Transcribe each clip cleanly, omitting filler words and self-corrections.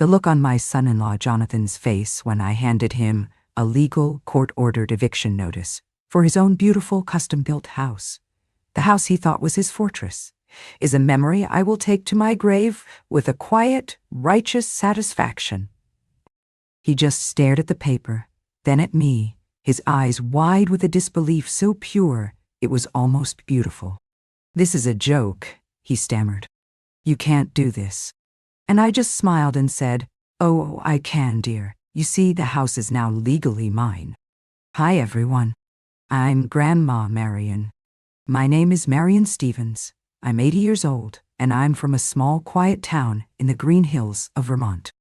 The look on my son-in-law Jonathan's face when I handed him a legal, court-ordered eviction notice for his own beautiful, custom-built house, the house he thought was his fortress, is a memory I will take to my grave with a quiet, righteous satisfaction. He just stared at the paper, then at me, his eyes wide with a disbelief so pure it was almost beautiful. "This is a joke," he stammered. "You can't do this." And I just smiled and said, "Oh, I can, dear. You see, the house is now legally mine." Hi, everyone. I'm Grandma Marion. My name is Marion Stevens. I'm 80 years old, and I'm from a small, quiet town in the Green Hills of Vermont.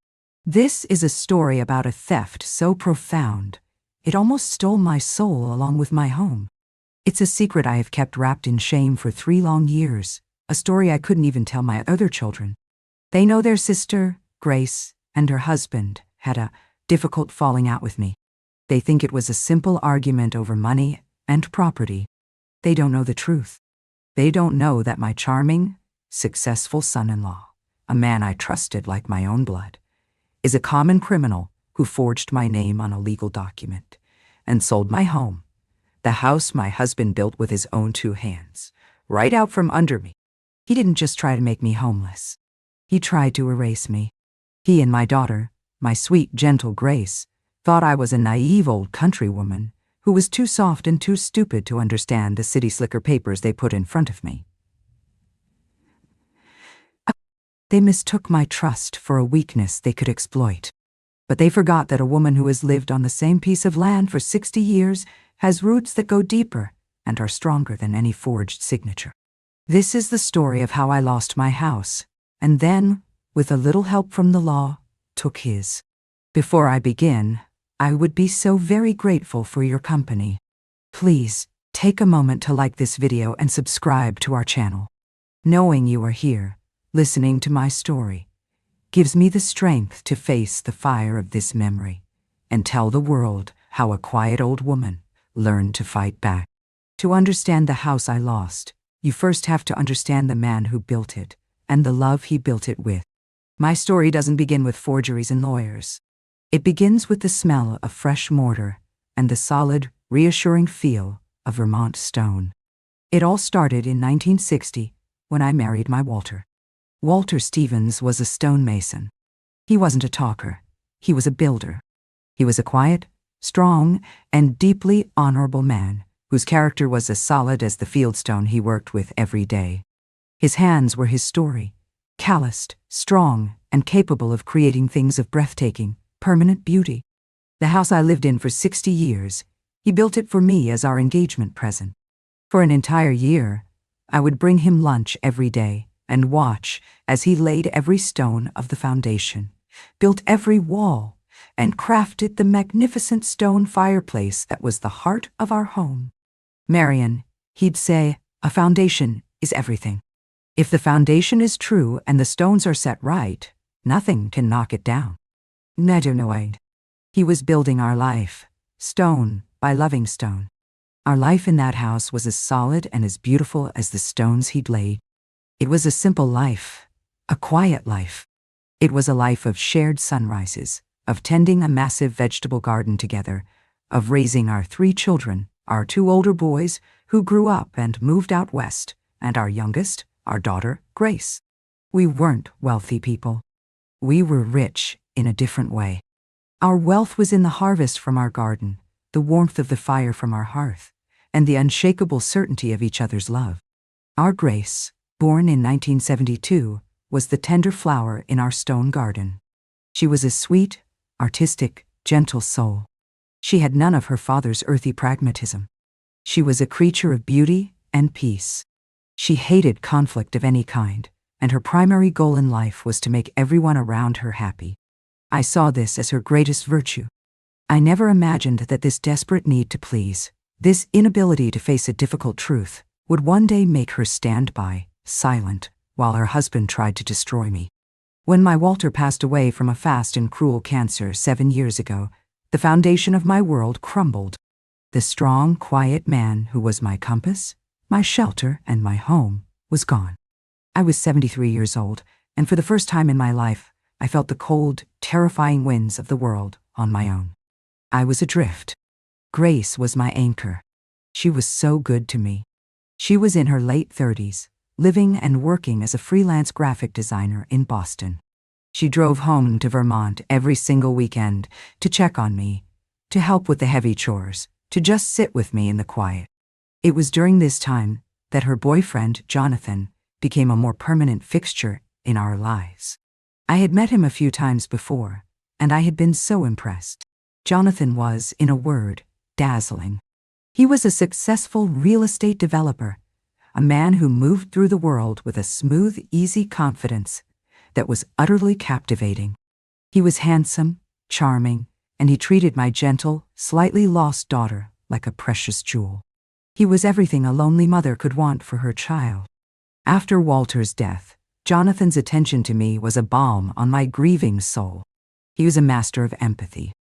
This is a story about a theft so profound, it almost stole my soul along with my home. It's a secret I have kept wrapped in shame for 3 long years, a story I couldn't even tell my other children. They know their sister, Grace, and her husband had a difficult falling out with me. They think it was a simple argument over money and property. They don't know the truth. They don't know that my charming, successful son-in-law, a man I trusted like my own blood, is a common criminal who forged my name on a legal document and sold my home, the house my husband built with his own 2 hands, right out from under me. He didn't just try to make me homeless. He tried to erase me. He and my daughter, my sweet, gentle Grace, thought I was a naive old countrywoman who was too soft and too stupid to understand the city slicker papers they put in front of me. They mistook my trust for a weakness they could exploit. But they forgot that a woman who has lived on the same piece of land for 60 years has roots that go deeper and are stronger than any forged signature. This is the story of how I lost my house, and then, with a little help from the law, took his. Before I begin, I would be so very grateful for your company. Please, take a moment to like this video and subscribe to our channel. Knowing you are here, listening to my story, gives me the strength to face the fire of this memory and tell the world how a quiet old woman learned to fight back. To understand the house I lost, you first have to understand the man who built it and the love he built it with. My story doesn't begin with forgeries and lawyers. It begins with the smell of fresh mortar and the solid, reassuring feel of Vermont stone. It all started in 1960 when I married my Walter. Walter Stevens was a stonemason. He wasn't a talker. He was a builder. He was a quiet, strong, and deeply honorable man whose character was as solid as the fieldstone he worked with every day. His hands were his story, calloused, strong, and capable of creating things of breathtaking, permanent beauty. The house I lived in for 60 years, he built it for me as our engagement present. For an entire year, I would bring him lunch every day and watch as he laid every stone of the foundation, built every wall, and crafted the magnificent stone fireplace that was the heart of our home. "Marion," he'd say, "a foundation is everything. If the foundation is true and the stones are set right, nothing can knock it down." Never knowing. He was building our life, stone by loving stone. Our life in that house was as solid and as beautiful as the stones he'd laid. It was a simple life, a quiet life. It was a life of shared sunrises, of tending a massive vegetable garden together, of raising our 3 children, our 2 older boys who grew up and moved out west, and our youngest, our daughter, Grace. We weren't wealthy people. We were rich in a different way. Our wealth was in the harvest from our garden, the warmth of the fire from our hearth, and the unshakable certainty of each other's love. Our Grace, born in 1972, was the tender flower in our stone garden. She was a sweet, artistic, gentle soul. She had none of her father's earthy pragmatism. She was a creature of beauty and peace. She hated conflict of any kind, and her primary goal in life was to make everyone around her happy. I saw this as her greatest virtue. I never imagined that this desperate need to please, this inability to face a difficult truth, would one day make her stand by, silent, while her husband tried to destroy me. When my Walter passed away from a fast and cruel cancer 7 years ago, the foundation of my world crumbled. The strong, quiet man who was my compass, my shelter, and my home was gone. I was 73 years old, and for the first time in my life, I felt the cold, terrifying winds of the world on my own. I was adrift. Grace was my anchor. She was so good to me. She was in her late 30s, living and working as a freelance graphic designer in Boston. She drove home to Vermont every single weekend to check on me, to help with the heavy chores, to just sit with me in the quiet. It was during this time that her boyfriend, Jonathan, became a more permanent fixture in our lives. I had met him a few times before, and I had been so impressed. Jonathan was, in a word, dazzling. He was a successful real estate developer, a man who moved through the world with a smooth, easy confidence that was utterly captivating. He was handsome, charming, and he treated my gentle, slightly lost daughter like a precious jewel. He was everything a lonely mother could want for her child. After Walter's death, Jonathan's attention to me was a balm on my grieving soul. He was a master of empathy.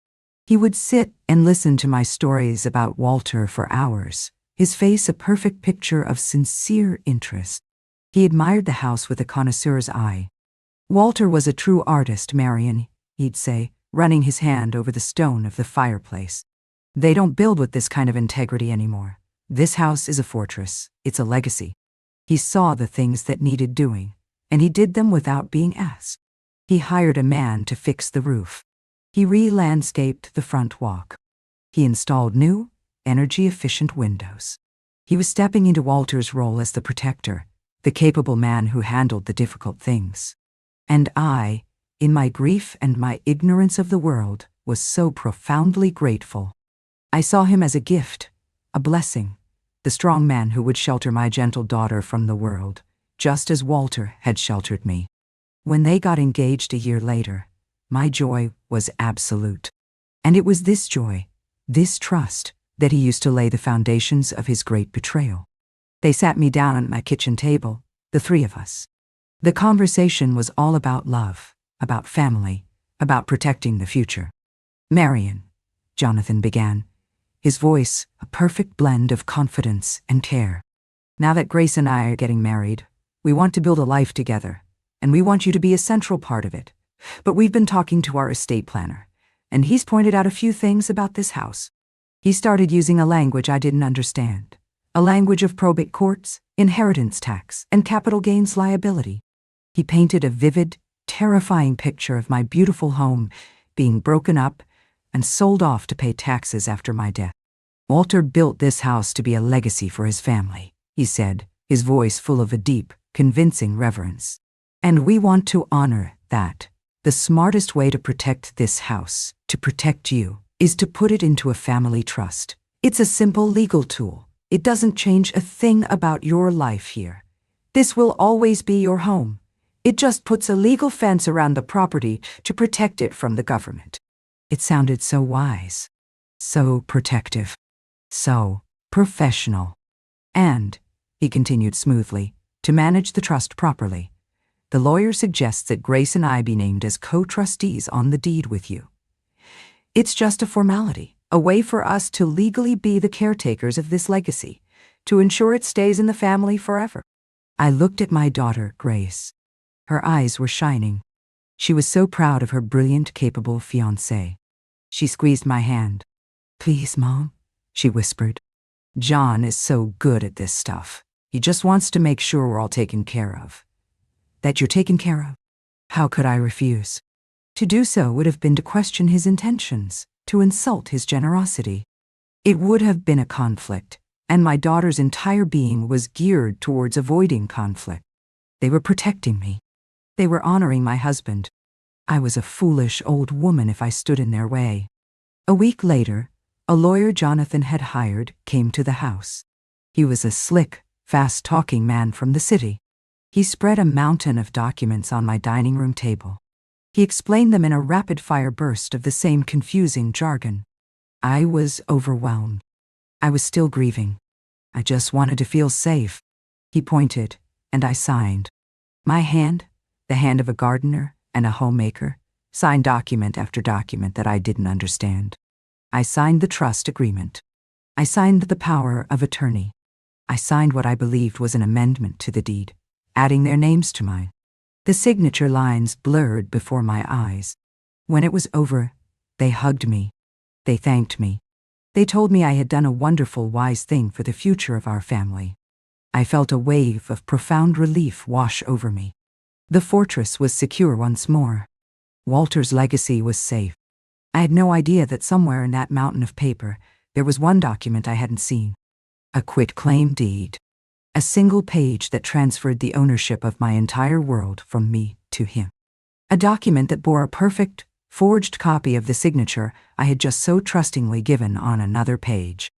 He would sit and listen to my stories about Walter for hours, his face a perfect picture of sincere interest. He admired the house with a connoisseur's eye. "Walter was a true artist, Marion," he'd say, running his hand over the stone of the fireplace. "They don't build with this kind of integrity anymore. This house is a fortress. It's a legacy." He saw the things that needed doing, and he did them without being asked. He hired a man to fix the roof. He re-landscaped the front walk. He installed new, energy-efficient windows. He was stepping into Walter's role as the protector, the capable man who handled the difficult things. And I, in my grief and my ignorance of the world, was so profoundly grateful. I saw him as a gift, a blessing, the strong man who would shelter my gentle daughter from the world, just as Walter had sheltered me. When they got engaged a year later, my joy was absolute. And it was this joy, this trust, that he used to lay the foundations of his great betrayal. They sat me down at my kitchen table, the three of us. The conversation was all about love, about family, about protecting the future. "Marion," Jonathan began, his voice a perfect blend of confidence and care. "Now that Grace and I are getting married, we want to build a life together, and we want you to be a central part of it. But we've been talking to our estate planner, and he's pointed out a few things about this house." He started using a language I didn't understand, a language of probate courts, inheritance tax, and capital gains liability. He painted a vivid, terrifying picture of my beautiful home being broken up and sold off to pay taxes after my death. "Walter built this house to be a legacy for his family," he said, his voice full of a deep, convincing reverence. "And we want to honor that. The smartest way to protect this house, to protect you, is to put it into a family trust. It's a simple legal tool. It doesn't change a thing about your life here. This will always be your home. It just puts a legal fence around the property to protect it from the government." It sounded so wise, so protective, so professional. "And," he continued smoothly, "to manage the trust properly, the lawyer suggests that Grace and I be named as co-trustees on the deed with you. It's just a formality, a way for us to legally be the caretakers of this legacy, to ensure it stays in the family forever." I looked at my daughter, Grace. Her eyes were shining. She was so proud of her brilliant, capable fiancé. She squeezed my hand. "Please, Mom," she whispered. "John is so good at this stuff. He just wants to make sure we're all taken care of." "That you're taken care of?" How could I refuse? To do so would have been to question his intentions, to insult his generosity. It would have been a conflict, and my daughter's entire being was geared towards avoiding conflict. They were protecting me. They were honoring my husband. I was a foolish old woman if I stood in their way. A week later, a lawyer Jonathan had hired came to the house. He was a slick, fast-talking man from the city. He spread a mountain of documents on my dining room table. He explained them in a rapid-fire burst of the same confusing jargon. I was overwhelmed. I was still grieving. I just wanted to feel safe. He pointed, and I signed. My hand, the hand of a gardener and a homemaker, signed document after document that I didn't understand. I signed the trust agreement. I signed the power of attorney. I signed what I believed was an amendment to the deed, adding their names to mine. The signature lines blurred before my eyes. When it was over, they hugged me. They thanked me. They told me I had done a wonderful, wise thing for the future of our family. I felt a wave of profound relief wash over me. The fortress was secure once more. Walter's legacy was safe. I had no idea that somewhere in that mountain of paper, there was one document I hadn't seen. A quitclaim deed. A single page that transferred the ownership of my entire world from me to him. A document that bore a perfect, forged copy of the signature I had just so trustingly given on another page.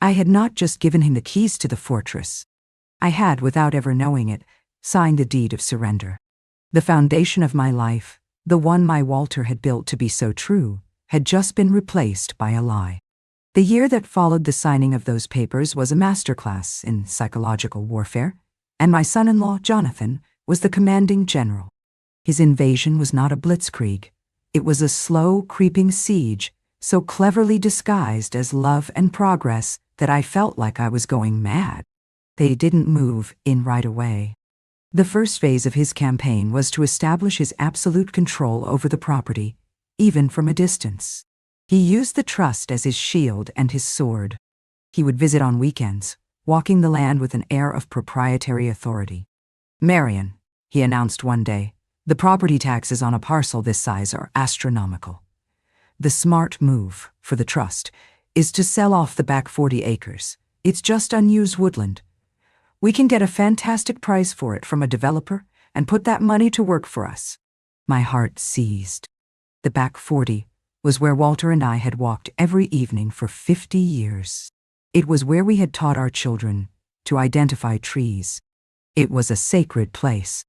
I had not just given him the keys to the fortress. I had, without ever knowing it, signed the deed of surrender. The foundation of my life, the one my Walter had built to be so true, had just been replaced by a lie. The year that followed the signing of those papers was a masterclass in psychological warfare, and my son-in-law, Jonathan, was the commanding general. His invasion was not a blitzkrieg. It was a slow, creeping siege, so cleverly disguised as love and progress that I felt like I was going mad. They didn't move in right away. The first phase of his campaign was to establish his absolute control over the property, even from a distance. He used the trust as his shield and his sword. He would visit on weekends, walking the land with an air of proprietary authority. "Marion," he announced one day, "the property taxes on a parcel this size are astronomical. The smart move, for the trust, is to sell off the back 40 acres. It's just unused woodland. We can get a fantastic price for it from a developer and put that money to work for us." My heart seized. The back 40 was where Walter and I had walked every evening for 50 years. It was where we had taught our children to identify trees. It was a sacred place.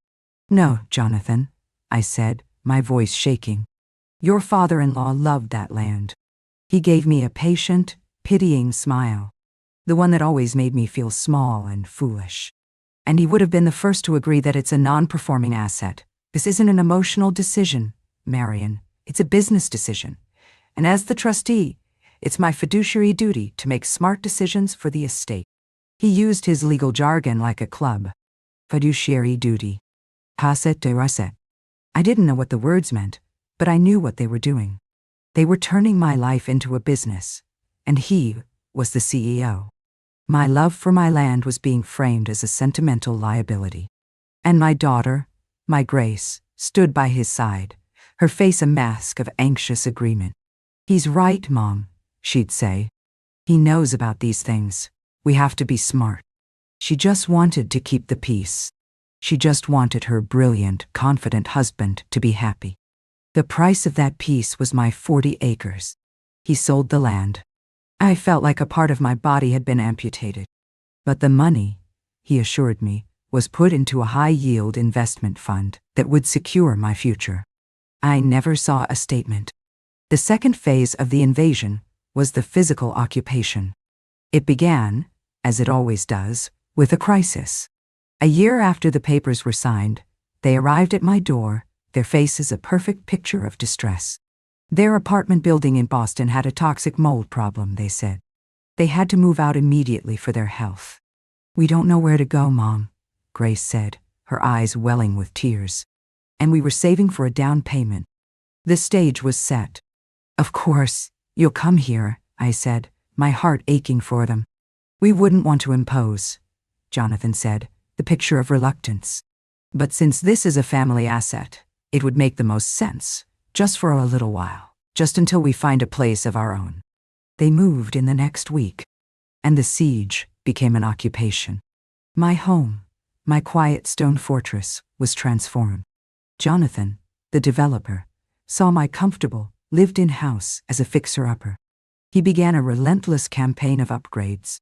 "No, Jonathan," I said, my voice shaking. "Your father-in-law loved that land." He gave me a patient, pitying smile, the one that always made me feel small and foolish. "And he would have been the first to agree that it's a non-performing asset. This isn't an emotional decision, Marion. It's a business decision. And as the trustee, it's my fiduciary duty to make smart decisions for the estate." He used his legal jargon like a club. Fiduciary duty. Cassette de recette. I didn't know what the words meant, but I knew what they were doing. They were turning my life into a business, and he was the CEO. My love for my land was being framed as a sentimental liability. And my daughter, my Grace, stood by his side, her face a mask of anxious agreement. "He's right, Mom," she'd say. "He knows about these things. We have to be smart." She just wanted to keep the peace. She just wanted her brilliant, confident husband to be happy. The price of that peace was my 40 acres. He sold the land. I felt like a part of my body had been amputated. But the money, he assured me, was put into a high-yield investment fund that would secure my future. I never saw a statement. The second phase of the invasion was the physical occupation. It began, as it always does, with a crisis. A year after the papers were signed, they arrived at my door, their faces a perfect picture of distress. Their apartment building in Boston had a toxic mold problem, they said. They had to move out immediately for their health. "We don't know where to go, Mom," Grace said, her eyes welling with tears. "And we were saving for a down payment." The stage was set. "Of course, you'll come here," I said, my heart aching for them. "We wouldn't want to impose," Jonathan said, the picture of reluctance. "But since this is a family asset, it would make the most sense, just for a little while, just until we find a place of our own." They moved in the next week, and the siege became an occupation. My home, my quiet stone fortress, was transformed. Jonathan, the developer, saw my comfortable, lived-in house as a fixer-upper. He began a relentless campaign of upgrades.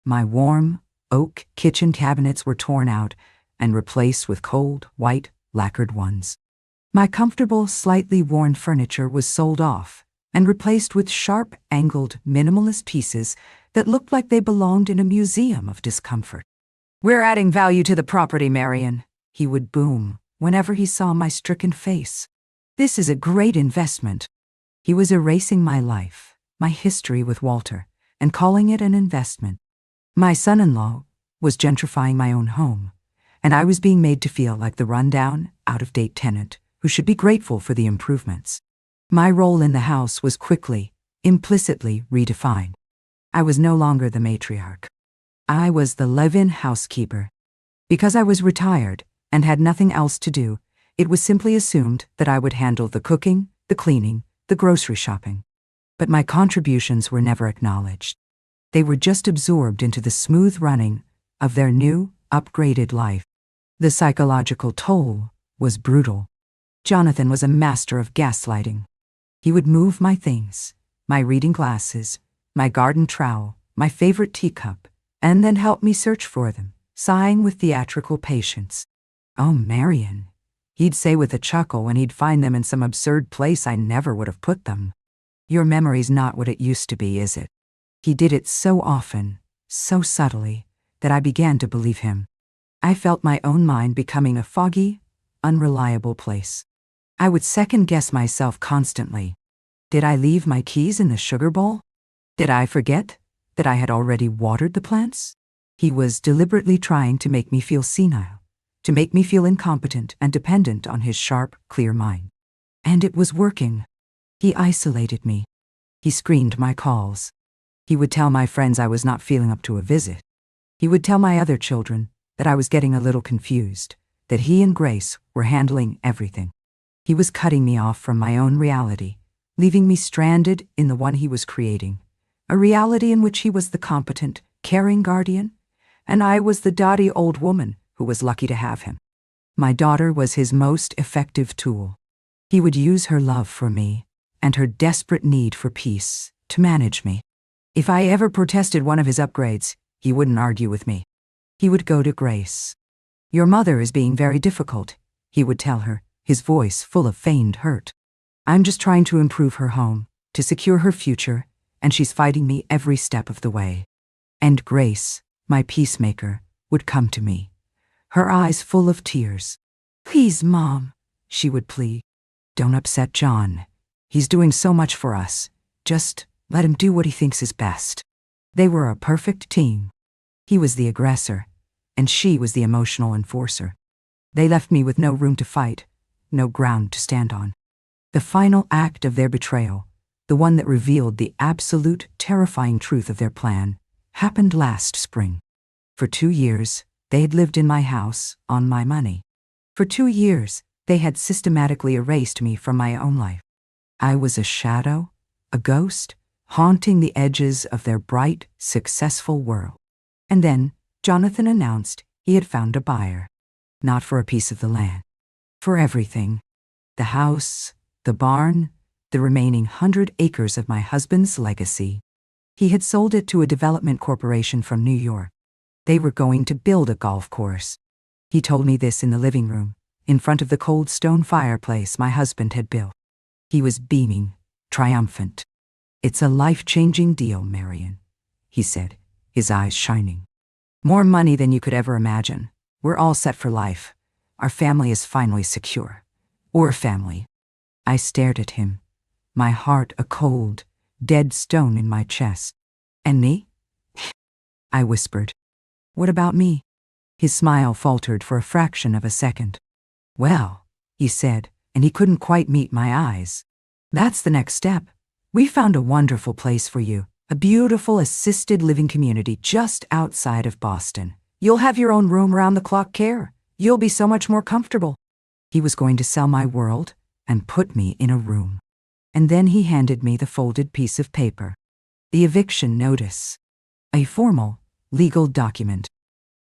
My warm, oak kitchen cabinets were torn out and replaced with cold, white, lacquered ones. My comfortable, slightly worn furniture was sold off and replaced with sharp, angled, minimalist pieces that looked like they belonged in a museum of discomfort. "We're adding value to the property, Marion," he would boom whenever he saw my stricken face. "This is a great investment." He was erasing my life, my history with Walter, and calling it an investment. My son-in-law was gentrifying my own home, and I was being made to feel like the rundown, out-of-date tenant who should be grateful for the improvements. My role in the house was quickly, implicitly redefined. I was no longer the matriarch. I was the live-in housekeeper. Because I was retired and had nothing else to do, it was simply assumed that I would handle the cooking, the cleaning, the grocery shopping. But my contributions were never acknowledged. They were just absorbed into the smooth running of their new, upgraded life. The psychological toll was brutal. Jonathan was a master of gaslighting. He would move my things, my reading glasses, my garden trowel, my favorite teacup, and then help me search for them, sighing with theatrical patience. "Oh, Marion," he'd say with a chuckle when he'd find them in some absurd place I never would have put them. "Your memory's not what it used to be, is it?" He did it so often, so subtly, that I began to believe him. I felt my own mind becoming a foggy, unreliable place. I would second-guess myself constantly. Did I leave my keys in the sugar bowl? Did I forget that I had already watered the plants? He was deliberately trying to make me feel senile, to make me feel incompetent and dependent on his sharp, clear mind. And it was working. He isolated me. He screened my calls. He would tell my friends I was not feeling up to a visit. He would tell my other children that I was getting a little confused, that he and Grace were handling everything. He was cutting me off from my own reality, leaving me stranded in the one he was creating, a reality in which he was the competent, caring guardian, and I was the dotty old woman who was lucky to have him. My daughter was his most effective tool. He would use her love for me and her desperate need for peace to manage me. If I ever protested one of his upgrades, he wouldn't argue with me. He would go to Grace. "Your mother is being very difficult," he would tell her, his voice full of feigned hurt. "I'm just trying to improve her home, to secure her future, and she's fighting me every step of the way." And Grace, my peacemaker, would come to me, her eyes full of tears. "Please, Mom," she would plead. "Don't upset John. He's doing so much for us. Just let him do what he thinks is best." They were a perfect team. He was the aggressor, and she was the emotional enforcer. They left me with no room to fight, no ground to stand on. The final act of their betrayal, the one that revealed the absolute, terrifying truth of their plan, happened last spring. For 2 years, they had lived in my house on my money. For 2 years, they had systematically erased me from my own life. I was a shadow, a ghost, haunting the edges of their bright, successful world. And then Jonathan announced he had found a buyer. Not for a piece of the land. For everything. The house, the barn, the remaining 100 acres of my husband's legacy. He had sold it to a development corporation from New York. They were going to build a golf course. He told me this in the living room, in front of the cold stone fireplace my husband had built. He was beaming, triumphant. "It's a life-changing deal, Marion," he said, his eyes shining. "More money than you could ever imagine. We're all set for life. Our family is finally secure. We're family." I stared at him, my heart a cold, dead stone in my chest. "And me?" I whispered. "What about me?" His smile faltered for a fraction of a second. "Well," he said, and he couldn't quite meet my eyes. "That's the next step. We found a wonderful place for you, a beautiful assisted living community just outside of Boston. You'll have your own room-round-the-clock care. You'll be so much more comfortable." He was going to sell my world and put me in a room. And then he handed me the folded piece of paper. The eviction notice. A formal, legal document.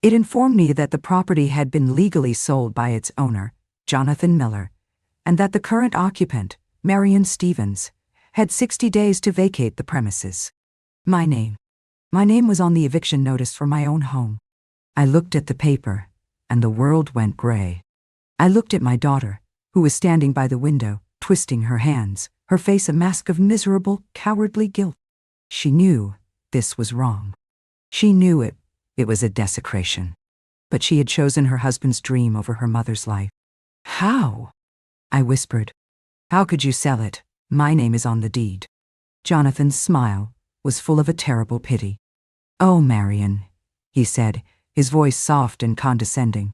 It informed me that the property had been legally sold by its owner, Jonathan Miller, and that the current occupant, Marion Stevens, had 60 days to vacate the premises. My name. My name was on the eviction notice for my own home. I looked at the paper, and the world went gray. I looked at my daughter, who was standing by the window, twisting her hands, her face a mask of miserable, cowardly guilt. She knew this was wrong. She knew it was a desecration. But she had chosen her husband's dream over her mother's life. "How?" I whispered. "How could you sell it? My name is on the deed." Jonathan's smile was full of a terrible pity. "Oh, Marion," he said, his voice soft and condescending.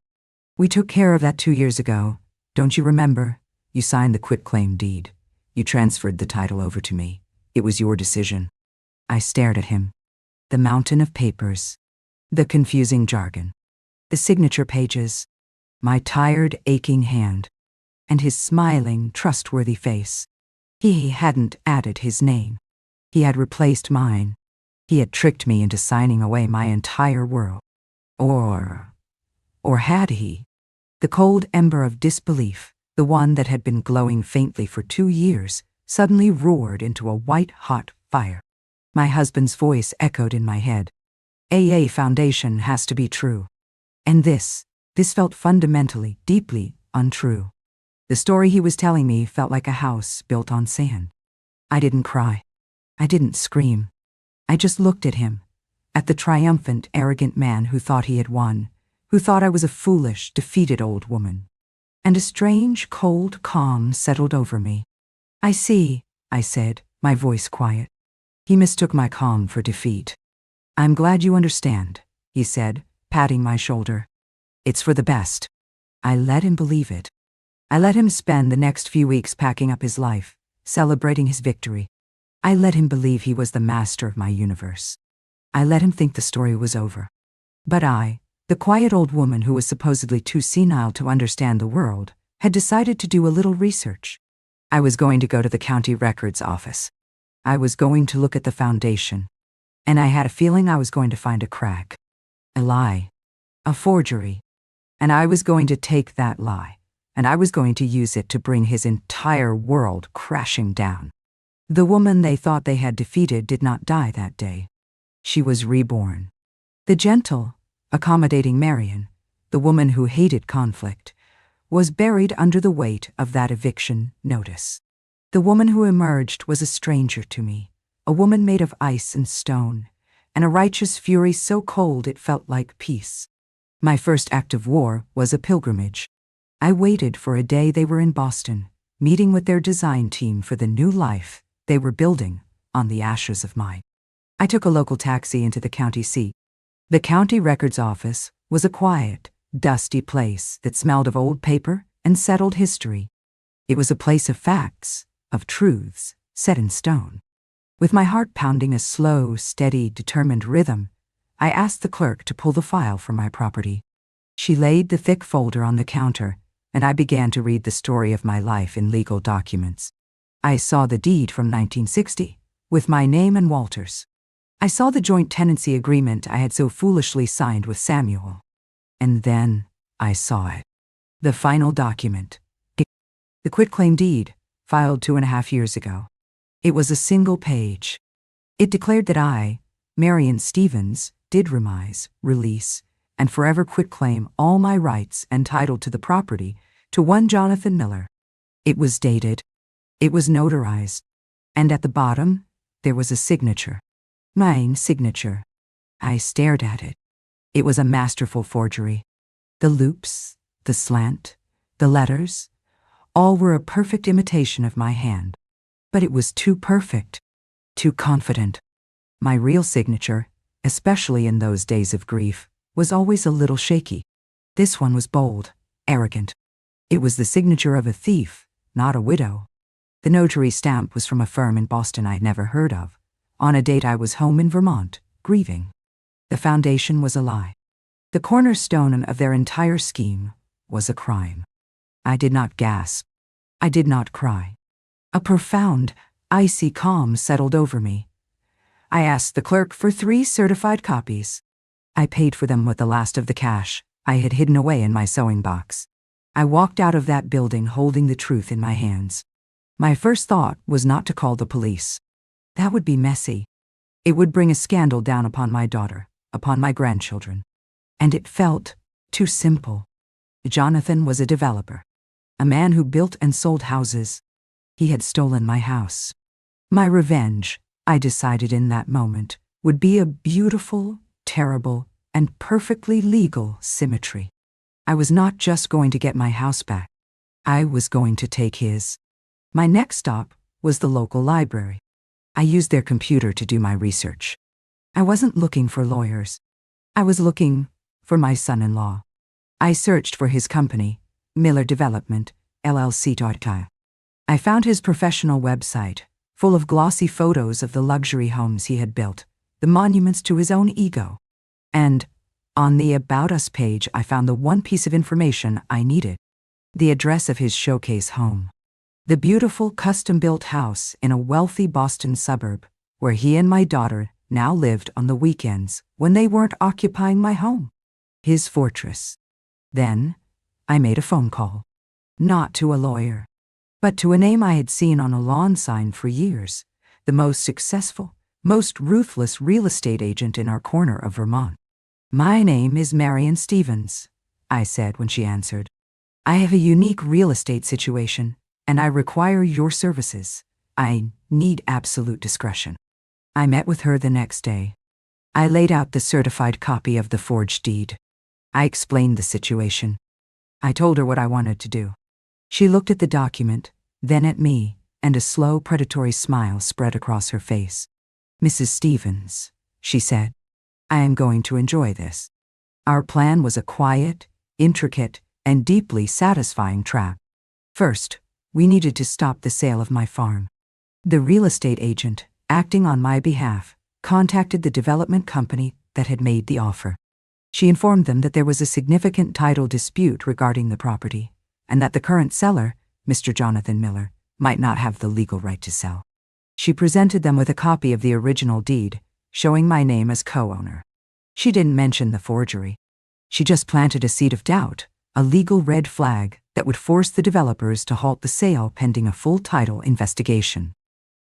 "We took care of that 2 years ago. Don't you remember? You signed the quitclaim deed. You transferred the title over to me. It was your decision. I stared at him. The mountain of papers. The confusing jargon. The signature pages. My tired, aching hand. And his smiling, trustworthy face. He hadn't added his name. He had replaced mine. He had tricked me into signing away my entire world. Or had he? The cold ember of disbelief, the one that had been glowing faintly for 2 years, suddenly roared into a white-hot fire. My husband's voice echoed in my head. AA Foundation has to be true. And this felt fundamentally, deeply untrue. The story he was telling me felt like a house built on sand. I didn't cry. I didn't scream. I just looked at him, at the triumphant, arrogant man who thought he had won, who thought I was a foolish, defeated old woman. And a strange, cold calm settled over me. I see, I said, my voice quiet. He mistook my calm for defeat. I'm glad you understand, he said, patting my shoulder. It's for the best. I let him believe it. I let him spend the next few weeks packing up his life, celebrating his victory. I let him believe he was the master of my universe. I let him think the story was over. But I, the quiet old woman who was supposedly too senile to understand the world, had decided to do a little research. I was going to go to the county records office. I was going to look at the foundation. And I had a feeling I was going to find a crack. A lie. A forgery. And I was going to take that lie, and I was going to use it to bring his entire world crashing down. The woman they thought they had defeated did not die that day. She was reborn. The gentle, accommodating Marion, the woman who hated conflict, was buried under the weight of that eviction notice. The woman who emerged was a stranger to me, a woman made of ice and stone, and a righteous fury so cold it felt like peace. My first act of war was a pilgrimage. I waited for a day they were in Boston, meeting with their design team for the new life they were building on the ashes of mine. I took a local taxi into the county seat. The county records office was a quiet, dusty place that smelled of old paper and settled history. It was a place of facts, of truths, set in stone. With my heart pounding a slow, steady, determined rhythm, I asked the clerk to pull the file from my property. She laid the thick folder on the counter, and I began to read the story of my life in legal documents. I saw the deed from 1960, with my name and Walter's. I saw the joint tenancy agreement I had so foolishly signed with Samuel. And then I saw it. The final document. The quitclaim deed, filed 2.5 years ago. It was a single page. It declared that I, Marion Stevens, did remise, release, and forever quitclaim all my rights and title to the property to one Jonathan Miller. It was dated. It was notarized. And at the bottom, there was a signature. Mine signature. I stared at it. It was a masterful forgery. The loops, the slant, the letters, all were a perfect imitation of my hand. But it was too perfect, too confident. My real signature, especially in those days of grief, was always a little shaky. This one was bold, arrogant. It was the signature of a thief, not a widow. The notary stamp was from a firm in Boston I'd never heard of, on a date I was home in Vermont, grieving. The foundation was a lie. The cornerstone of their entire scheme was a crime. I did not gasp. I did not cry. A profound, icy calm settled over me. I asked the clerk for 3 certified copies. I paid for them with the last of the cash I had hidden away in my sewing box. I walked out of that building holding the truth in my hands. My first thought was not to call the police. That would be messy. It would bring a scandal down upon my daughter, upon my grandchildren. And it felt too simple. Jonathan was a developer, a man who built and sold houses. He had stolen my house. My revenge, I decided in that moment, would be a beautiful, terrible, and perfectly legal symmetry. I was not just going to get my house back. I was going to take his. My next stop was the local library. I used their computer to do my research. I wasn't looking for lawyers. I was looking for my son-in-law. I searched for his company, Miller Development, LLC. I found his professional website, full of glossy photos of the luxury homes he had built, the monuments to his own ego. And on the About Us page, I found the one piece of information I needed: the address of his showcase home. The beautiful custom-built house in a wealthy Boston suburb, where he and my daughter now lived on the weekends when they weren't occupying my home. His fortress. Then, I made a phone call. Not to a lawyer, but to a name I had seen on a lawn sign for years, the most successful, most ruthless real estate agent in our corner of Vermont. "My name is Marion Stevens," I said when she answered. "I have a unique real estate situation, and I require your services. I need absolute discretion." I met with her the next day. I laid out the certified copy of the forged deed. I explained the situation. I told her what I wanted to do. She looked at the document, then at me, and a slow, predatory smile spread across her face. "Mrs. Stevens," she said, "I am going to enjoy this." Our plan was a quiet, intricate, and deeply satisfying trap. First, we needed to stop the sale of my farm. The real estate agent, acting on my behalf, contacted the development company that had made the offer. She informed them that there was a significant title dispute regarding the property, and that the current seller, Mr. Jonathan Miller, might not have the legal right to sell. She presented them with a copy of the original deed, showing my name as co-owner. She didn't mention the forgery. She just planted a seed of doubt, a legal red flag that would force the developers to halt the sale pending a full title investigation.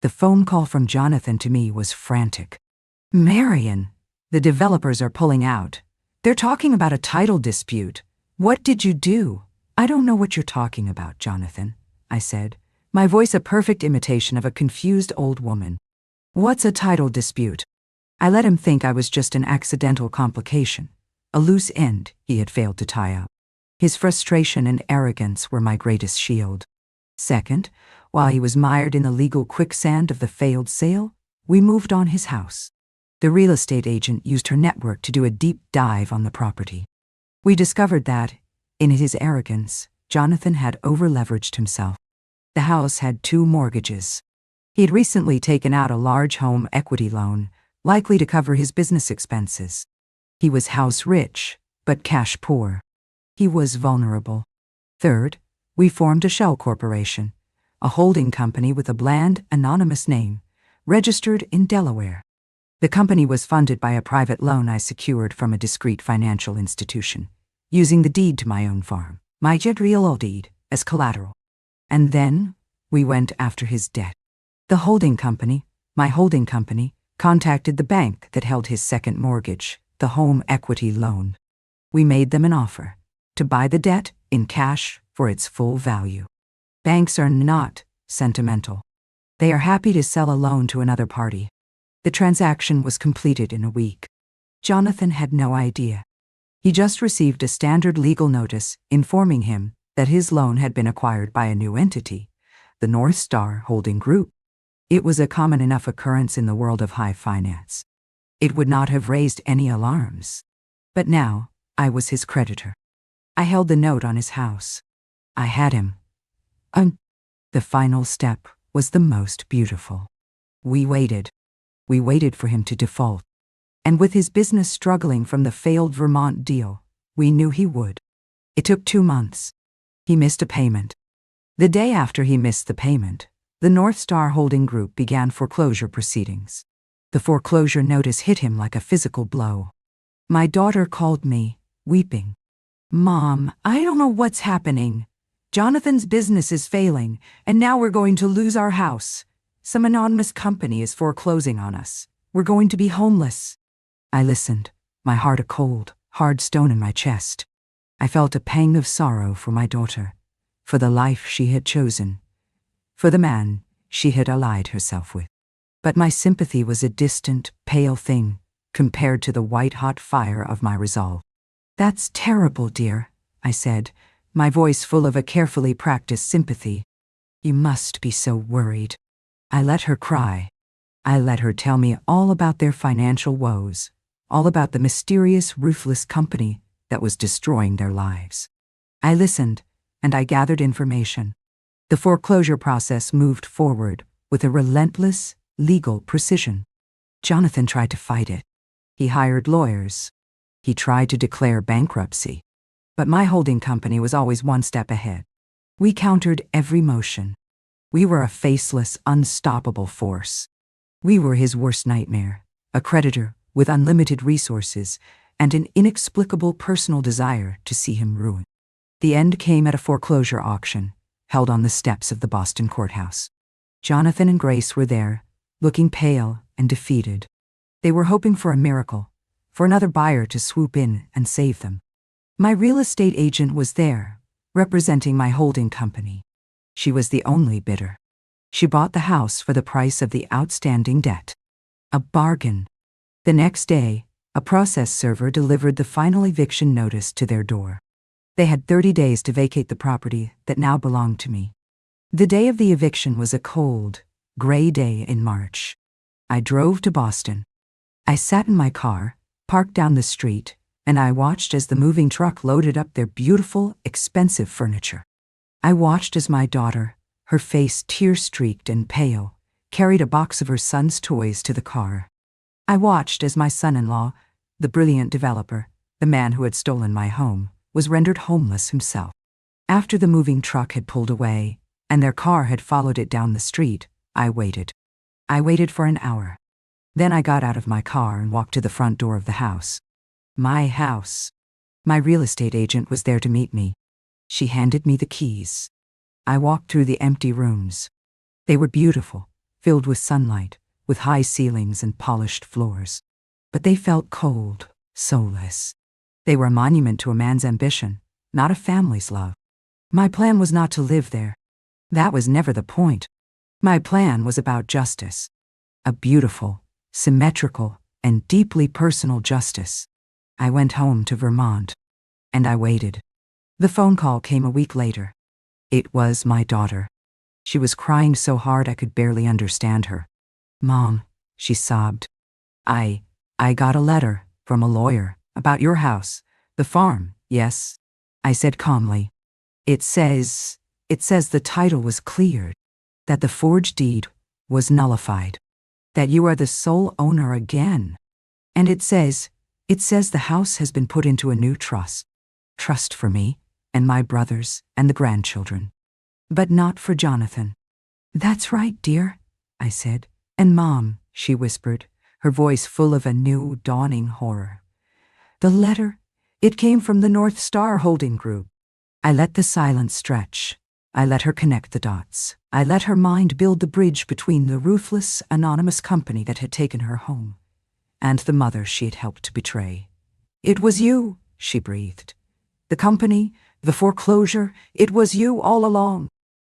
The phone call from Jonathan to me was frantic. "Marion, the developers are pulling out. They're talking about a title dispute. What did you do?" "I don't know what you're talking about, Jonathan," I said, my voice a perfect imitation of a confused old woman. "What's a title dispute?" I let him think I was just an accidental complication, a loose end he had failed to tie up. His frustration and arrogance were my greatest shield. Second, while he was mired in the legal quicksand of the failed sale, we moved on his house. The real estate agent used her network to do a deep dive on the property. We discovered that, in his arrogance, Jonathan had over-leveraged himself. The house had 2 mortgages. He had recently taken out a large home equity loan, likely to cover his business expenses. He was house rich, but cash poor. He was vulnerable. Third, we formed a shell corporation, a holding company with a bland, anonymous name, registered in Delaware. The company was funded by a private loan I secured from a discreet financial institution, using the deed to my own farm, my real deed, as collateral. And then we went after his debt. The holding company, my holding company, contacted the bank that held his second mortgage, the home equity loan. We made them an offer to buy the debt in cash for its full value. Banks are not sentimental. They are happy to sell a loan to another party. The transaction was completed in a week. Jonathan had no idea. He just received a standard legal notice informing him that his loan had been acquired by a new entity, the North Star Holding Group. It was a common enough occurrence in the world of high finance. It would not have raised any alarms. But now, I was his creditor. I held the note on his house. I had him. The final step was the most beautiful. We waited. We waited for him to default. And with his business struggling from the failed Vermont deal, we knew he would. It took 2 months. He missed a payment. The day after he missed the payment, the North Star Holding Group began foreclosure proceedings. The foreclosure notice hit him like a physical blow. My daughter called me, weeping. "Mom, I don't know what's happening. Jonathan's business is failing, and now we're going to lose our house. Some anonymous company is foreclosing on us. We're going to be homeless." I listened, my heart a cold, hard stone in my chest. I felt a pang of sorrow for my daughter, for the life she had chosen, for the man she had allied herself with. But my sympathy was a distant, pale thing compared to the white-hot fire of my resolve. "That's terrible, dear," I said, my voice full of a carefully practiced sympathy. "You must be so worried." I let her cry. I let her tell me all about their financial woes, all about the mysterious, ruthless company that was destroying their lives. I listened, and I gathered information. The foreclosure process moved forward with a relentless, legal precision. Jonathan tried to fight it. He hired lawyers. He tried to declare bankruptcy. But my holding company was always one step ahead. We countered every motion. We were a faceless, unstoppable force. We were his worst nightmare, a creditor with unlimited resources and an inexplicable personal desire to see him ruined. The end came at a foreclosure auction, held on the steps of the Boston courthouse. Jonathan and Grace were there, looking pale and defeated. They were hoping for a miracle, for another buyer to swoop in and save them. My real estate agent was there, representing my holding company. She was the only bidder. She bought the house for the price of the outstanding debt. A bargain. The next day, a process server delivered the final eviction notice to their door. They had 30 days to vacate the property that now belonged to me. The day of the eviction was a cold, gray day in March. I drove to Boston. I sat in my car, parked down the street, and I watched as the moving truck loaded up their beautiful, expensive furniture. I watched as my daughter, her face tear-streaked and pale, carried a box of her son's toys to the car. I watched as my son-in-law, the brilliant developer, the man who had stolen my home, was rendered homeless himself. After the moving truck had pulled away, and their car had followed it down the street, I waited. I waited for an hour. Then I got out of my car and walked to the front door of the house. My house. My real estate agent was there to meet me. She handed me the keys. I walked through the empty rooms. They were beautiful, filled with sunlight, with high ceilings and polished floors. But they felt cold, soulless. They were a monument to a man's ambition, not a family's love. My plan was not to live there. That was never the point. My plan was about justice. A beautiful, symmetrical, and deeply personal justice. I went home to Vermont. And I waited. The phone call came a week later. It was my daughter. She was crying so hard I could barely understand her. "Mom," she sobbed. I got a letter from a lawyer about your house, the farm, yes," I said calmly. It says the title was cleared, that the forged deed was nullified, that you are the sole owner again. And it says the house has been put into a new trust for me and my brothers and the grandchildren, but not for Jonathan." "That's right, dear," I said. "And Mom," she whispered, her voice full of a new, dawning horror. "The letter, it came from the North Star Holding Group." I let the silence stretch. I let her connect the dots. I let her mind build the bridge between the ruthless, anonymous company that had taken her home and the mother she had helped to betray. "It was you," she breathed. "The company, the foreclosure, it was you all along."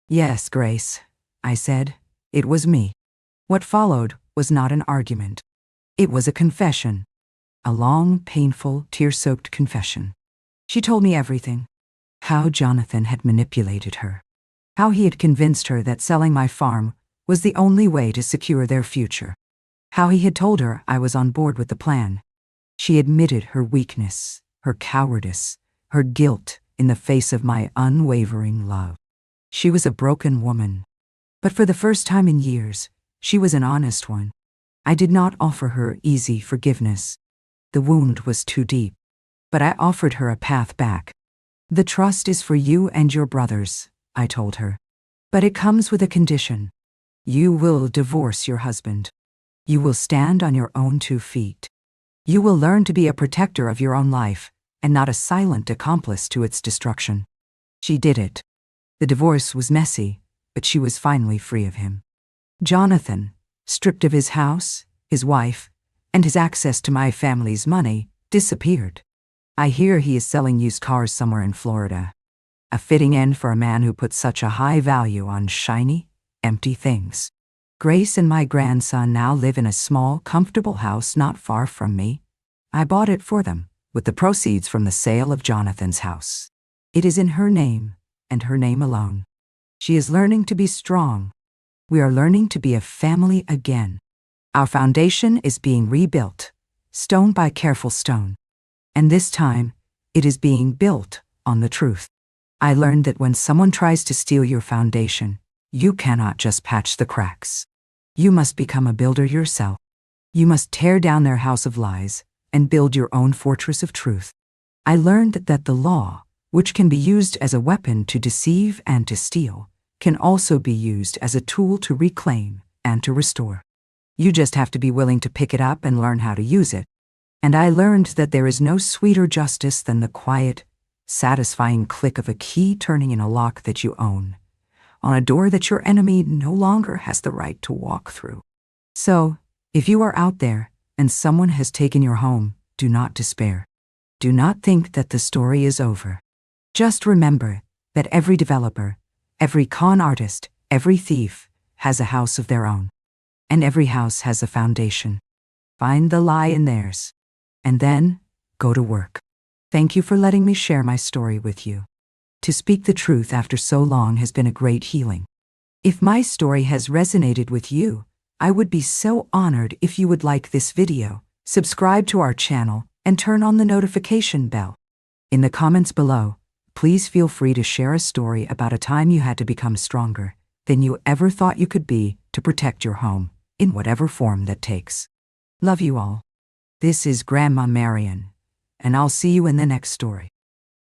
"Yes, Grace," I said. "It was me." What followed was not an argument. It was a confession. A long, painful, tear-soaked confession. She told me everything. How Jonathan had manipulated her. How he had convinced her that selling my farm was the only way to secure their future. How he had told her I was on board with the plan. She admitted her weakness, her cowardice, her guilt in the face of my unwavering love. She was a broken woman. But for the first time in years, she was an honest one. I did not offer her easy forgiveness. The wound was too deep. But I offered her a path back. "The trust is for you and your brothers," I told her. "But it comes with a condition. You will divorce your husband. You will stand on your own 2 feet. You will learn to be a protector of your own life and not a silent accomplice to its destruction." She did it. The divorce was messy, but she was finally free of him. Jonathan, stripped of his house, his wife, and his access to my family's money, disappeared. I hear he is selling used cars somewhere in Florida. A fitting end for a man who put such a high value on shiny, empty things. Grace and my grandson now live in a small, comfortable house not far from me. I bought it for them, with the proceeds from the sale of Jonathan's house. It is in her name, and her name alone. She is learning to be strong. We are learning to be a family again. Our foundation is being rebuilt, stone by careful stone. And this time, it is being built on the truth. I learned that when someone tries to steal your foundation, you cannot just patch the cracks. You must become a builder yourself. You must tear down their house of lies and build your own fortress of truth. I learned that the law, which can be used as a weapon to deceive and to steal, can also be used as a tool to reclaim and to restore. You just have to be willing to pick it up and learn how to use it. And I learned that there is no sweeter justice than the quiet, satisfying click of a key turning in a lock that you own, on a door that your enemy no longer has the right to walk through. So, if you are out there and someone has taken your home, do not despair. Do not think that the story is over. Just remember that every developer, every con artist, every thief has a house of their own. And every house has a foundation. Find the lie in theirs. And then, go to work. Thank you for letting me share my story with you. To speak the truth after so long has been a great healing. If my story has resonated with you, I would be so honored if you would like this video, subscribe to our channel, and turn on the notification bell. In the comments below, please feel free to share a story about a time you had to become stronger than you ever thought you could be to protect your home, in whatever form that takes. Love you all. This is Grandma Marion, and I'll see you in the next story.